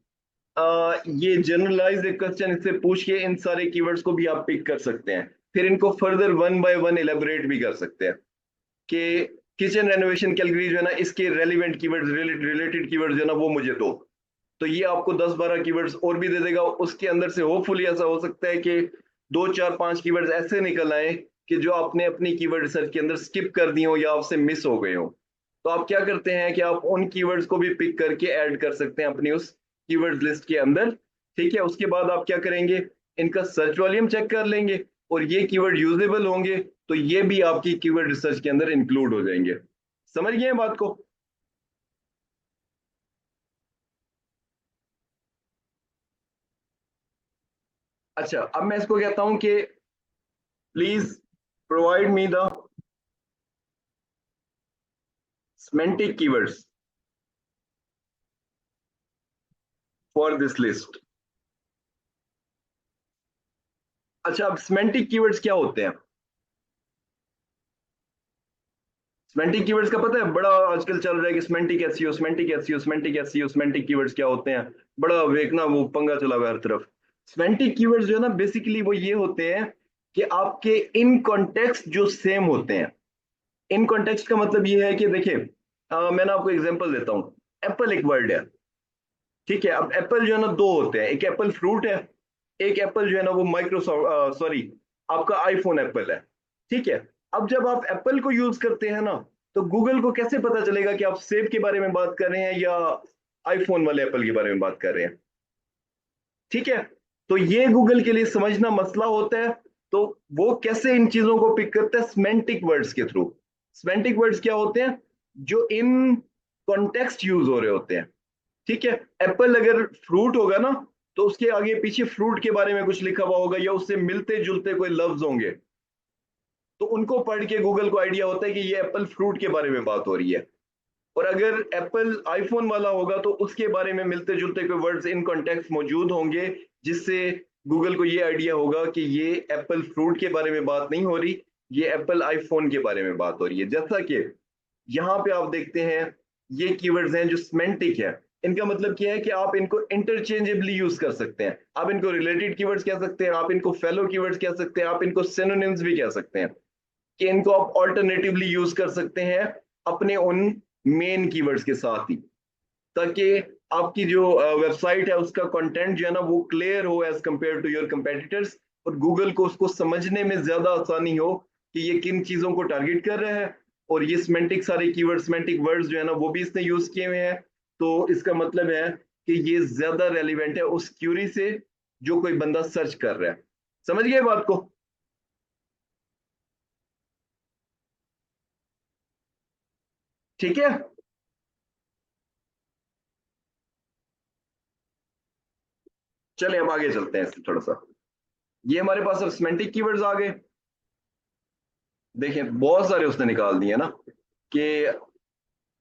ये जनरलाइज एक क्वेश्चन इससे पूछ के इन सारे कीवर्ड्स को भी आप पिक कर सकते हैं, फिर इनको further one by one elaborate भी कर सकते हैं कि किचन रेनोवेशन कैलगरी जो है ना इसके रेलिवेंट कीवर्ड्स, रिलेटेड कीवर्ड्स जो है ना वो मुझे दो। तो ये आपको 10-12 कीवर्ड्स और भी दे देगा, उसके अंदर से होपफुली ऐसा हो सकता है कि 2-4-5 कीवर्ड्स ऐसे निकल आए कि जो आपने अपनी कीवर्ड रिसर्च के अंदर स्किप कर दी हो या आपसे मिस हो गए हो। तो आप क्या करते हैं कि आप उन कीवर्ड्स को भी पिक करके ऐड कर सकते हैं अपनी उस कीवर्ड लिस्ट के अंदर। ठीक है, उसके बाद आप क्या करेंगे, इनका सर्च वॉल्यूम चेक कर लेंगे, और ये कीवर्ड यूजेबल होंगे तो ये भी आपकी कीवर्ड रिसर्च के अंदर इंक्लूड हो जाएंगे। समझ गए बात को? अच्छा, अब मैं इसको कहता हूं कि please provide me the semantic keywords for this list। अच्छा, अब semantic keywords क्या होते हैं? semantic keywords का पता है, बड़ा आजकल चल रहा है कि semantic SEO, semantic SEO, semantic SEO, semantic keywords क्या होते हैं, बड़ा देखना वो पंगा चला हुआ है हर तरफ। semantic keywords जो है ना बेसिकली वो ये होते हैं कि आपके इन कॉन्टेक्स्ट जो सेम होते हैं। इन कॉन्टेक्स्ट का मतलब ये है कि देखिए, मैं ना आपको एग्जांपल देता हूँ। एप्पल एक वर्ड है, ठीक है। अब एप्पल जो है ना दो होते हैं, एक एप्पल फ्रूट है, एक एप्पल जो है ना वो माइक्रोसॉफ्ट सॉरी आपका आईफोन एप्पल है। ठीक है, अब जब आप एप्पल को यूज करते हैं ना, तो गूगल को कैसे पता चलेगा कि आप सेब के बारे में बात कर रहे हैं या आईफोन वाले एप्पल के बारे में बात कर रहे हैं? ठीक है, तो ये गूगल के लिए समझना मसला होता है। तो वो कैसे इन चीजों को पिक करता है, सिमेंटिक वर्ड्स के थ्रू। सिमेंटिक वर्ड्स क्या होते हैं, जो इन कॉन्टेक्स्ट यूज हो रहे होते हैं। ठीक है, एप्पल अगर फ्रूट होगा ना, तो उसके आगे पीछे फ्रूट के बारे में कुछ लिखा हुआ होगा या उससे मिलते जुलते कोई लफ्ज होंगे, तो उनको पढ़ के गूगल को आइडिया होता है कि ये एप्पल फ्रूट के बारे में बात हो रही है। और अगर एप्पल आईफोन वाला होगा तो उसके बारे में मिलते जुलते कोई वर्ड्स इन कॉन्टेक्स्ट मौजूद होंगे, जिससे गूगल को ये आइडिया होगा कि ये एप्पल फ्रूट के बारे में बात नहीं हो रही, ये एप्पल आईफोन के बारे में बात हो रही है। जैसा कि यहाँ पे आप देखते हैं ये कीवर्ड्स हैं जो सिमेंटिक है। इनका मतलब क्या है कि आप इनको इंटरचेंजेबली यूज कर सकते हैं। आप इनको रिलेटेड कीवर्ड्स कह सकते हैं, आप इनको फेलो कीवर्ड्स कह सकते हैं, आप इनको सिनोनिम्स भी कह सकते हैं, कि इनको आप ऑल्टरनेटिवली यूज कर सकते हैं अपने उन मेन कीवर्ड्स के साथ ही, ताकि आपकी जो वेबसाइट है उसका कंटेंट जो है ना वो क्लियर हो as compare to your competitors, और गूगल को उसको समझने में ज्यादा आसानी हो कि ये किन चीजों को टारगेट कर रहा है। और ये सिमेंटिक सारे कीवर्ड सिमेंटिक वर्ड्स जो है ना वो भी इसने यूज किए हुए हैं। तो इसका मतलब है कि ये ज्यादा रेलिवेंट है उस क्यूरी से जो कोई बंदा सर्च कर रहा है। समझ गए बात को? ठीक है। चलिए अब आगे चलते हैं इससे थोड़ा सा। ये हमारे पास अब सिमेंटिक कीवर्ड्स आ गए। देखें बहुत सारे उसने निकाल दिए ना, कि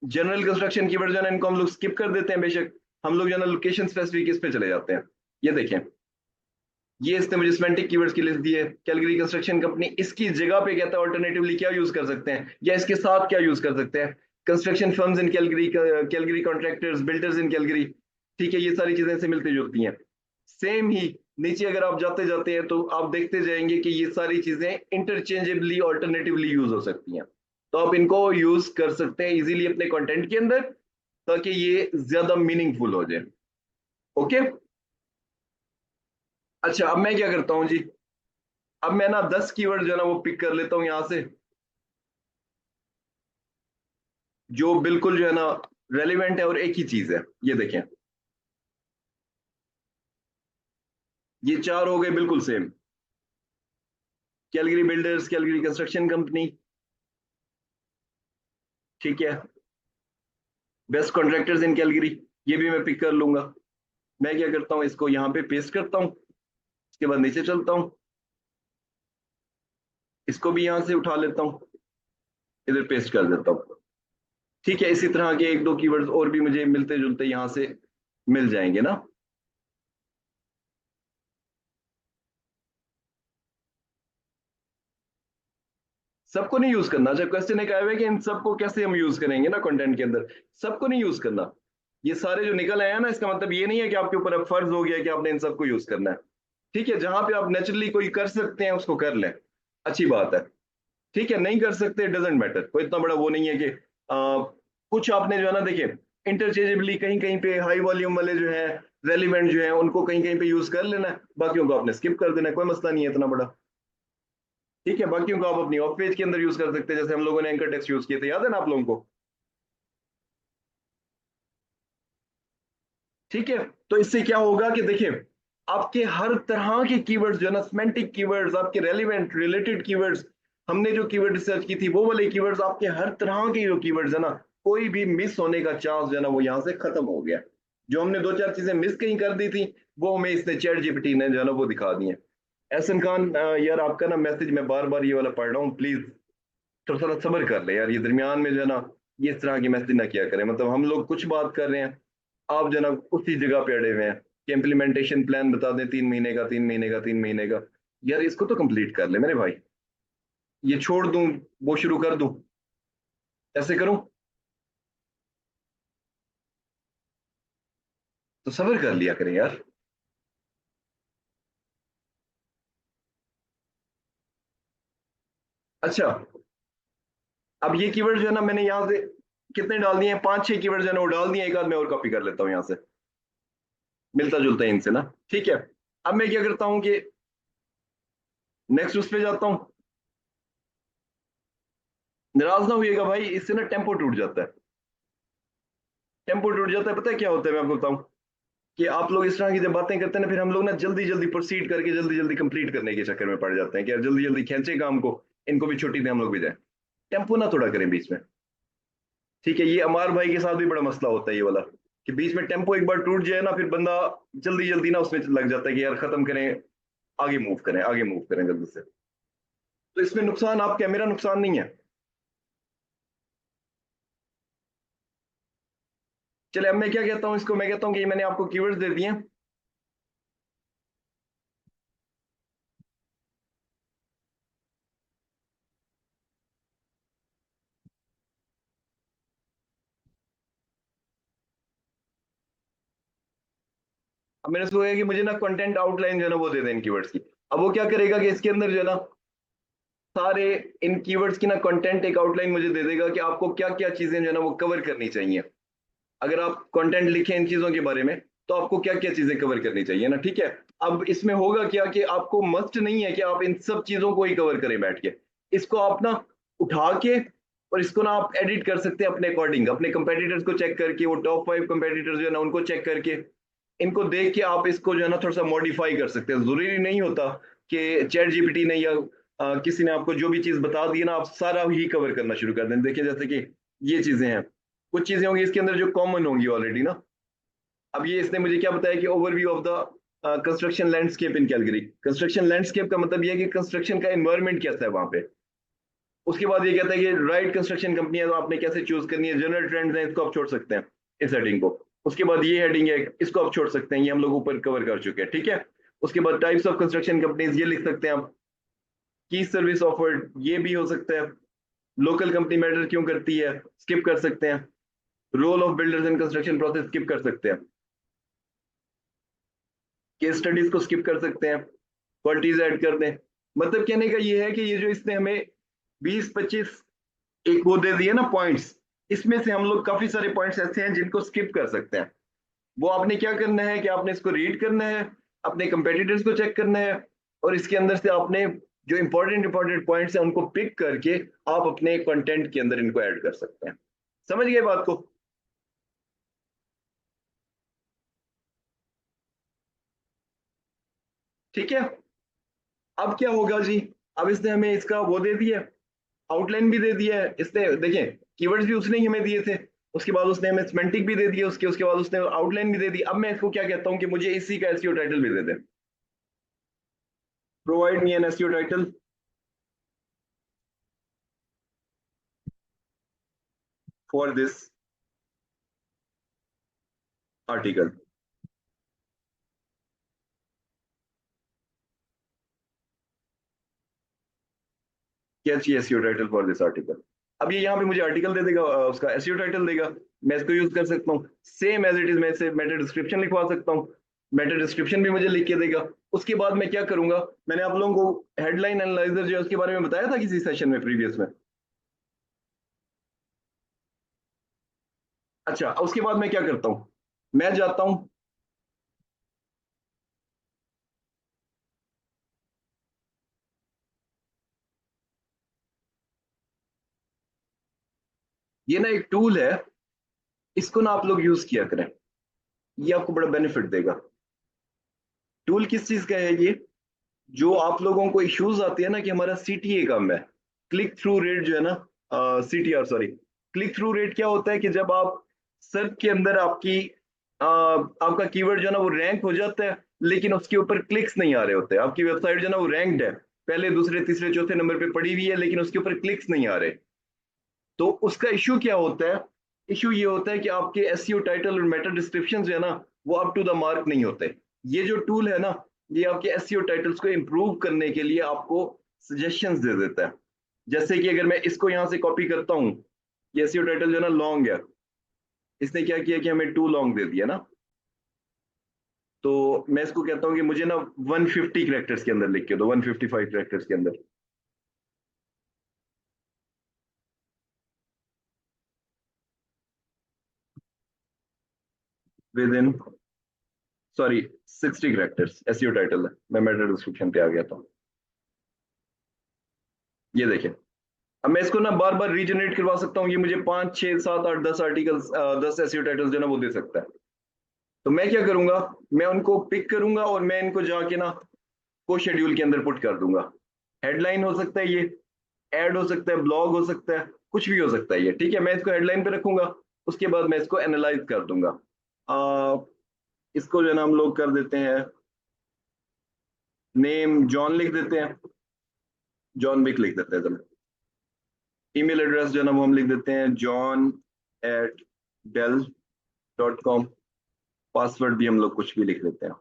जनरल कंस्ट्रक्शन कीवर्ड जो है ना इनको हम लोग स्किप कर देते हैं बेशक, हम लोग जो है ना लोकेशन स्पेसिफिक इस पे चले जाते हैं। ये देखें, ये इसने मुझे सिमेंटिक कीवर्ड्स की लिस्ट दी है। कैलगरी कंस्ट्रक्शन कंपनी, इसकी जगह पे कहता है ऑल्टरनेटिवली क्या यूज कर सकते हैं या इसके साथ क्या यूज कर सकते हैं। कंस्ट्रक्शन फर्म्स इन कैलगरी, कैलगरी कॉन्ट्रैक्टर्स, बिल्डर्स इन कैलगरी। ठीक है, ये सारी चीजें से मिलती जुलती हैं। सेम ही नीचे अगर आप जाते जाते हैं तो आप देखते जाएंगे कि ये सारी चीजें इंटरचेंजेबली ऑल्टरनेटिवली यूज हो सकती हैं। तो आप इनको यूज कर सकते हैं इजीली अपने कंटेंट के अंदर, ताकि ये ज्यादा मीनिंगफुल हो जाए। ओके। अच्छा अब मैं क्या करता हूँ जी, अब मैं ना 10 कीवर्ड जो है ना वो पिक कर लेता हूँ यहाँ से, जो बिल्कुल जो है ना रेलिवेंट है और एक ही चीज है। ये देखें, ये चार हो गए बिल्कुल same. Calgary builders, Calgary construction company, ठीक है, बेस्ट कॉन्ट्रैक्टर्स इन कैलगरी, ये भी मैं पिक कर लूंगा। मैं क्या करता हूँ, इसको यहाँ पे पेस्ट करता हूँ, इसके बाद नीचे चलता हूँ, इसको भी यहाँ से उठा लेता हूँ, इधर पेस्ट कर देता हूँ। ठीक है, इसी तरह के एक दो कीवर्ड्स और भी मुझे मिलते जुलते यहाँ से मिल जाएंगे ना। सबको नहीं यूज करना। अच्छा क्वेश्चन एक आया हुआ है कि इन सबको कैसे हम यूज करेंगे ना कंटेंट के अंदर। सबको नहीं यूज करना। ये सारे जो निकल आए हैं ना, इसका मतलब ये नहीं है कि आपके ऊपर अब फर्ज हो गया कि आपने इन सबको यूज करना है। ठीक है, जहां पे आप नेचुरली कोई कर सकते हैं उसको कर लें, अच्छी बात है। ठीक है, नहीं कर सकते डजेंट मैटर, कोई इतना बड़ा वो नहीं है कि कुछ आपने जो है ना देखिए इंटरचेंजेबली कहीं कहीं पे हाई वॉल्यूम वाले जो है रेलिवेंट जो है उनको कहीं कहीं पे यूज कर लेना है, बाकियों को आपने स्किप कर देना है, कोई मसला नहीं है इतना बड़ा। ठीक है, बाकियों को आप अपनी ऑफ पेज के अंदर यूज कर सकते हैं, जैसे हम लोगों ने एंकर टेक्स्ट यूज किए थे, याद है ना आप लोगों को? ठीक है, तो इससे क्या होगा कि देखिए आपके हर तरह के कीवर्ड्स जो है ना सिमेंटिक कीवर्ड्स, आपके रेलिवेंट रिलेटेड कीवर्ड्स, हमने जो कीवर्ड रिसर्च की थी वो वाले कीवर्ड्स, आपके हर तरह के जो कीवर्ड्स है ना, कोई भी मिस होने का चांस जो है ना वो यहाँ से खत्म हो गया। जो हमने दो चार चीजें मिस कहीं कर दी थी वो हमें इसने चैट जीपीटी ने जो है ना वो दिखा दी है। एहसन खान, यार आपका ना मैसेज मैं बार बार ये वाला पढ़ रहा हूँ, प्लीज थोड़ा थोड़ा सब्र कर ले यार, ये दरमियान में जो है ना ये इस तरह की मैसेज ना किया करें। मतलब हम लोग कुछ बात कर रहे हैं, आप जो है ना उसी जगह पे अड़े हुए हैं कि इम्प्लीमेंटेशन प्लान बता दें 3 महीने का, 3 महीने का, 3 महीने का। यार इसको तो कंप्लीट कर ले मेरे भाई। ये छोड़ दूं, वो शुरू कर दूं, ऐसे करूं? तो सब्र कर लिया करें यार। अच्छा, अब ये कीवर्ड जो है ना मैंने यहाँ से कितने डाल दिए हैं, 5 6 कीवर्ड जो है ना वो डाल दिए, एक आध मैं और कॉपी कर लेता हूँ यहाँ से, मिलता जुलता है इनसे ना। ठीक है, अब मैं क्या करता हूँ कि नेक्स्ट उस पे जाता हूँ। नाराज ना होइएगा भाई, इससे ना टेम्पो टूट जाता है। टेम्पो टूट जाता है, पता है क्या होता है मैं आपको बताऊं, कि आप लोग इस तरह की जब बातें करते हैं ना, फिर हम लोग ना जल्दी जल्दी प्रोसीड करके जल्दी जल्दी कंप्लीट करने के चक्कर में पड़ जाते हैं कि यार जल्दी जल्दी खींचे काम को, इनको भी छुट्टी दें, हम लोग भी जाए। टेम्पो ना थोड़ा करें बीच में। ठीक है, ये अमार भाई के साथ भी बड़ा मसला होता है ये वाला, कि बीच में टेम्पो एक बार टूट जाए ना, फिर बंदा जल्दी जल्दी ना उसमें लग जाता है कि यार खत्म करें, आगे मूव करें, आगे मूव करें जल्दी से। तो इसमें नुकसान आपका, मेरा नुकसान नहीं है। चले अब मैं क्या कहता हूँ इसको, मैं कहता हूँ कि ये मैंने आपको कीवर्ड्स दे दिए हैं। अब मैंने सोचा कि मुझे ना कंटेंट आउटलाइन जो है ना वो दे दें इन कीवर्ड्स की। अब वो क्या करेगा कि इसके अंदर जो है ना सारे इन कीवर्ड्स की ना कंटेंट एक आउटलाइन मुझे दे देगा कि आपको क्या क्या चीजें जो है ना वो कवर करनी चाहिए। अगर आप कंटेंट लिखें इन चीजों के बारे में तो आपको क्या क्या चीजें कवर करनी चाहिए ना, ठीक है। अब इसमें होगा क्या कि आपको मस्ट नहीं है कि आप इन सब चीजों को ही कवर करें बैठ के। इसको आप ना उठा के और इसको ना आप एडिट कर सकते हैं अपने अकॉर्डिंग, अपने कंपेटिटर्स को चेक करके, वो टॉप 5 कंपेटिटर्स जो है ना उनको चेक करके, इनको देख के आप इसको जो है ना थोड़ा सा मॉडिफाई कर सकते हैं। जरूरी नहीं होता कि चैट जीपीटी ने या किसी ने आपको जो भी चीज बता दी ना आप सारा ही कवर करना शुरू कर दें। देखिए जैसे कि ये चीजें हैं, कुछ चीजें होंगी इसके अंदर जो कॉमन होंगी ऑलरेडी ना। अब ये इसने मुझे क्या बताया कि overview of the construction landscape in Calgary. Construction landscape का मतलब ये है कि कंस्ट्रक्शन का एनवायरनमेंट कैसा है वहां पे। उसके बाद ये कहता है कि राइट कंस्ट्रक्शन कंपनी है तो आपने कैसे चूज करनी है, जनरल ट्रेंड्स हैं इसको आप छोड़ सकते हैं इस हेडिंग को। उसके बाद ये हेडिंग है इसको आप छोड़ सकते हैं, ये हम लोग ऊपर कवर कर चुके हैं, ठीक है। उसके बाद टाइप्स ऑफ कंस्ट्रक्शन कंपनीज ये लिख सकते हैं आप। की सर्विस ऑफर्ड ये भी हो सकता है। लोकल कंपनी मैटर क्यों करती है, स्किप कर सकते हैं। Role of builders in construction process skip कर सकते हैं। केस स्टडीज को स्किप कर सकते हैं। क्वालिटीज ऐड कर दें। मतलब कहने का ये है कि ये जो इसने हमें 20-25 एक वो दे दिए ना पॉइंट्स, इसमें से हम लोग काफी सारे पॉइंट्स ऐसे हैं जिनको स्किप कर सकते हैं। वो आपने क्या करना है कि आपने इसको रीड करना है, अपने कंपेटिटर्स को चेक करना है, और इसके अंदर से आपने जो इंपॉर्टेंट इंपॉर्टेंट पॉइंट्स हैं उनको पिक करके आप अपने कंटेंट के अंदर इनको ऐड कर सकते हैं। समझ गए बात को? ठीक है। अब क्या होगा जी, अब इसने हमें इसका वो दे दिया, आउटलाइन भी दे दिया है इसने। देखिए कीवर्ड्स भी उसने ही हमें दिए थे, उसके बाद उसने हमें सिमेंटिक भी दे दिया, उसके बाद उसने आउटलाइन भी दे दी। अब मैं इसको क्या कहता हूं कि मुझे इसी का एसईओ टाइटल भी दे दे। Provide me an SEO title for this article. क्या चाहिए SEO title for this article. अब ये यहाँ पे मुझे आर्टिकल दे देगा, उसका एसईओ टाइटल देगा। मैं इसको यूज कर सकता हूँ सेम एज इट इज। मैं इसे मेटा डिस्क्रिप्शन लिखवा सकता हूँ, मेटा डिस्क्रिप्शन भी मुझे लिख के देगा। उसके बाद मैं क्या करूंगा, मैंने आप लोगों को हेडलाइन एनालाइजर जो है उसके बारे में बताया था किसी सेशन में प्रीवियस में। अच्छा उसके बाद मैं क्या करता हूँ, मैं जाता हूँ, ये ना एक टूल है, इसको ना आप लोग यूज किया करें, ये आपको बड़ा बेनिफिट देगा। टूल किस चीज का है ये, जो आप लोगों को इश्यूज आते हैं ना कि हमारा सीटीए कम है, क्लिक थ्रू रेट जो है ना, CTR sorry. Click through rate क्या होता है कि जब आप सर्च के अंदर आपकी आपका कीवर्ड जो है ना वो रैंक हो जाता है, लेकिन उसके ऊपर क्लिक्स नहीं आ रहे होते। आपकी वेबसाइट जो है ना वो रैंक्ड है, पहले दूसरे तीसरे चौथे नंबर पे पड़ी हुई है, लेकिन उसके ऊपर क्लिक्स नहीं आ रहे। तो उसका इश्यू क्या होता है, इश्यू ये होता है कि आपके एसईओ टाइटल और मेटा डिस्क्रिप्शन जो है ना वो अप टू द मार्क नहीं होते। ये जो टूल है ना, ये आपके एसईओ टाइटल्स को इम्प्रूव करने के लिए आपको सजेशंस दे देता है। जैसे कि अगर मैं इसको यहाँ से कॉपी करता हूँ, ये एसईओ टाइटल जो है ना लॉन्ग है, इसने क्या किया कि हमें टू लॉन्ग दे दिया ना। तो मैं इसको कहता हूँ कि मुझे ना 150 कैरेक्टर्स के अंदर लिख के दो, 155 कैरेक्टर्स के अंदर, with in, sorry 60 characters SEO title है, मैं मेटा डिस्क्रिप्शन पे आ गया था। ये देखें, अब मैं इसको ना बार बार रीजनरेट करवा सकता हूँ, ये मुझे 5 6 7 8 10 आर्टिकल्स 10 एसईओ टाइटल्स जो है ना वो दे सकता है। तो मैं क्या करूंगा, मैं उनको पिक करूंगा और मैं इनको जाके ना को शेड्यूल के अंदर पुट कर दूंगा। हेडलाइन हो सकता है ये, ऐड हो सकता है, ब्लॉग हो सकता है, कुछ भी हो सकता है ये, ठीक है। मैं इसको हेडलाइन पे रखूंगा, उसके बाद मैं इसको एनालाइज कर दूंगा। आ, इसको जो है ना हम लोग कर देते हैं, नेम जॉन लिख देते हैं, जॉन विक लिख देते हैं चलो। ईमेल एड्रेस जो है ना वो हम लिख देते हैं john@dell.com। पासवर्ड भी हम लोग कुछ भी लिख लेते हैं।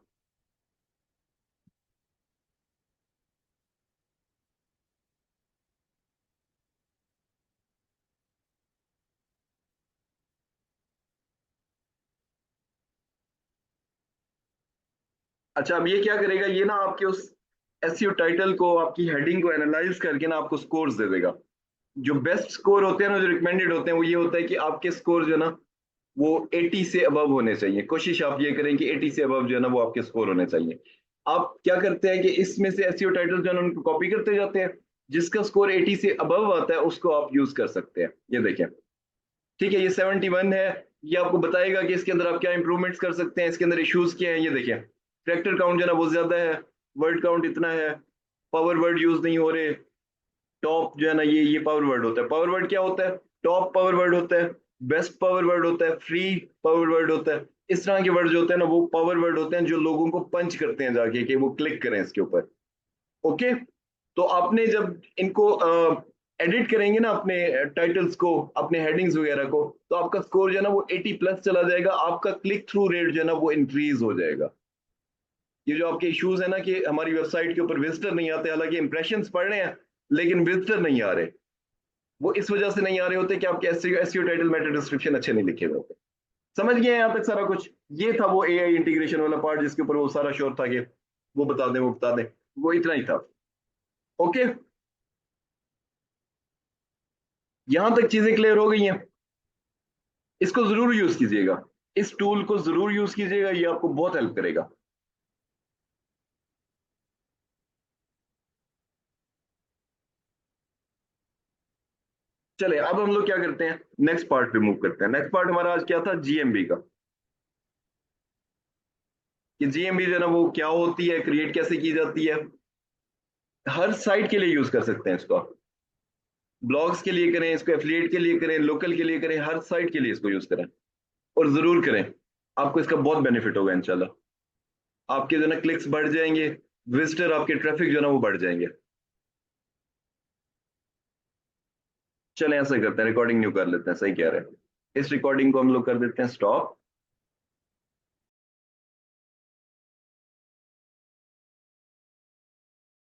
अच्छा, अब ये क्या करेगा, ये ना आपके उस एसईओ टाइटल को, आपकी हेडिंग को एनालाइज करके ना आपको स्कोर्स दे देगा। जो बेस्ट स्कोर होते हैं ना, जो रिकमेंडेड होते हैं, वो ये होता है कि आपके स्कोर जो है ना वो 80 से अबव होने चाहिए। कोशिश आप ये करें कि 80 से अबव जो है ना वो आपके स्कोर होने चाहिए। आप क्या करते हैं कि इसमें से एसईओ टाइटल जो है ना उनको कॉपी करते जाते हैं। जिसका स्कोर 80 से अबव आता है उसको आप यूज कर सकते हैं। ये देखें, ठीक है, ये 71 है। ये आपको बताएगा कि इसके अंदर आप क्या इंप्रूवमेंट्स कर सकते हैं, इसके अंदर इश्यूज क्या हैं। ये देखिए, कैरेक्टर काउंट जो है ना वो ज्यादा है, वर्ड काउंट इतना है, पावर वर्ड यूज नहीं हो रहे। टॉप जो है ना, ये पावर वर्ड होता है। पावर वर्ड क्या होता है? टॉप पावर वर्ड होता है, बेस्ट पावर वर्ड होता है, फ्री पावर वर्ड होता है। इस तरह के वर्ड जो होते हैं ना वो पावर वर्ड होते हैं, जो लोगों को पंच करते हैं जाके कि वो क्लिक करें इसके ऊपर। ओके, तो आपने जब इनको एडिट करेंगे ना अपने टाइटल्स को, अपने हेडिंग्स वगैरह को, तो आपका स्कोर जो है ना वो 80 प्लस चला जाएगा। आपका क्लिक थ्रू रेट जो है ना वो इंक्रीज हो जाएगा। ये जो आपके इश्यूज है ना कि हमारी वेबसाइट के ऊपर विजिटर नहीं आते, हालांकि इंप्रेशंस पड़ रहे हैं लेकिन विजिटर नहीं आ रहे, वो इस वजह से नहीं आ रहे होते कि आपके एसईओ टाइटल मेटा डिस्क्रिप्शन अच्छे नहीं लिखे हुए होते। समझ गए यहाँ तक सारा कुछ? ये था वो एआई इंटीग्रेशन वाला पार्ट जिसके ऊपर वो सारा शोर था कि वो बता दें, वो बता दें। वो इतना ही था। ओके, यहां तक चीजें क्लियर हो गई हैं? इसको जरूर यूज कीजिएगा, इस टूल को जरूर यूज कीजिएगा, ये आपको बहुत हेल्प करेगा। चले, अब हम लोग क्या करते हैं, नेक्स्ट पार्ट पे मूव करते हैं। नेक्स्ट पार्ट हमारा आज क्या था? जीएमबी का। कि जीएमबी जो है ना वो क्या होती है, क्रिएट कैसे की जाती है। हर साइट के लिए यूज कर सकते हैं इसको आप। ब्लॉग्स के लिए करें इसको, एफिलिएट के लिए करें, लोकल के लिए करें, हर साइट के लिए इसको यूज करें। और जरूर करें, आपको इसका बहुत बेनिफिट होगा इंशाल्लाह। आपके जो है ना क्लिक्स बढ़ जाएंगे, विजिटर, आपके ट्रैफिक जो है ना वो बढ़ जाएंगे। चलें ऐसा करते हैं, रिकॉर्डिंग न्यू कर लेते हैं, सही कह रहे हैं। इस रिकॉर्डिंग को हम लोग कर देते हैं स्टॉप।